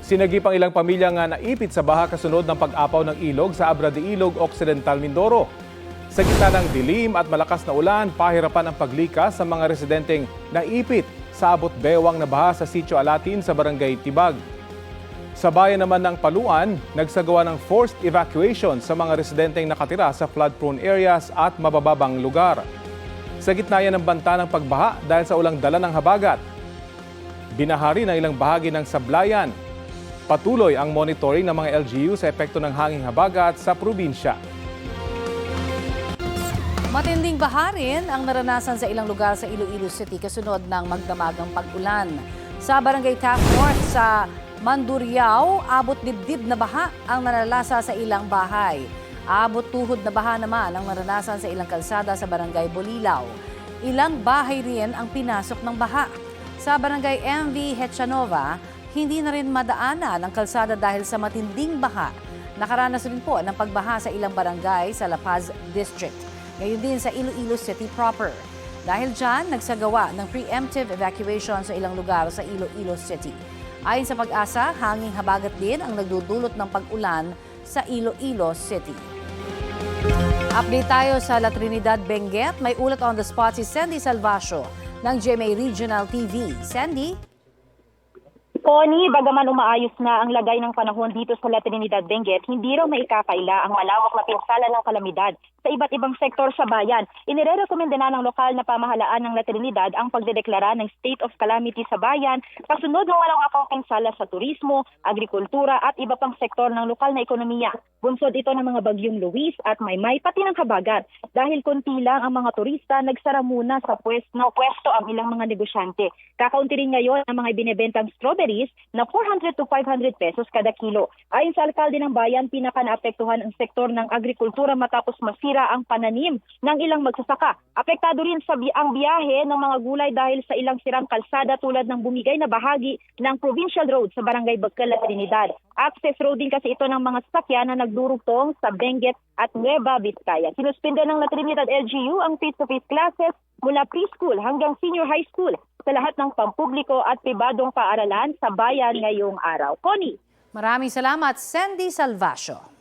Sinagip ang ilang pamilya nga naipit sa baha kasunod ng pag-apaw ng ilog sa Abra de Ilog, Occidental Mindoro. Sa gitna ng dilim at malakas na ulan, pahirapan ang paglikas sa mga residenteng naipit sa abot bewang na baha sa Sitio Alatin sa Barangay Tibag. Sa bayan naman ng Paluan, nagsagawa ng forced evacuation sa mga residenteng nakatira sa flood-prone areas at mabababang lugar. Sa gitna yan ng banta ng pagbaha dahil sa ulang dala ng habagat. Binahari ng ilang bahagi ng Sablayan. Patuloy ang monitoring ng mga LGU sa epekto ng hanging habagat sa probinsya. Matinding baha rin ang naranasan sa ilang lugar sa Iloilo City kasunod ng magdamagang pag-ulan. Sa Barangay Taft North sa Mandurriao, abot dibdib na baha ang naralasa sa ilang bahay. Abot tuhod na baha naman ang naranasan sa ilang kalsada sa Barangay Bolilaw. Ilang bahay rin ang pinasok ng baha. Sa Barangay MV Hechanova, hindi na rin madaanan ang kalsada dahil sa matinding baha. Nakaranas rin po ng pagbaha sa ilang barangay sa La Paz District. Ngayon din sa Iloilo City proper. Dahil dyan, nagsagawa ng preemptive evacuation sa ilang lugar sa Iloilo City. Ayon sa Pag-asa, hanging habagat din ang nagdudulot ng pag-ulan sa Iloilo City. Update tayo sa La Trinidad, Benguet. May ulat on the spot si Sandy Salvacio ng GMA Regional TV. Sandy? Connie, bagaman umaayos na ang lagay ng panahon dito sa La Trinidad, Benguet, hindi raw maikakaila ang malawak na pinsala ng kalamidad sa iba't ibang sektor sa bayan. Inirerekomenda na ng lokal na pamahalaan ng La Trinidad ang pagdedeklara ng state of calamity sa bayan kasunod ng malawakang pinsala sa turismo, agrikultura at iba pang sektor ng lokal na ekonomiya. Bunsod ito ng mga bagyong Luis at Maymay pati ng habagat. Dahil konti lang ang mga turista, nagsara muna sa pwesto ang ilang mga negosyante. Kakaunti rin ngayon ang mga binebentang strawberries na 400 to 500 pesos kada kilo. Ayon sa alkalde ng bayan, pinaka-naapektuhan ang sektor ng agrikultura matapos masira ang pananim ng ilang magsasaka. Apektado rin ang biyahe ng mga gulay dahil sa ilang sirang kalsada tulad ng bumigay na bahagi ng provincial road sa Barangay Bagcal, La Trinidad. Access road din kasi ito ng mga sasakyan na nagdurugtong sa Benguet at Nueva Vizcaya. Sinuspinde ng La Trinidad LGU ang face-to-face classes mula preschool hanggang senior high school sa lahat ng pampubliko at pribadong paaralan sa bayan ngayong araw. Connie. Maraming salamat, Sandy Salvacio.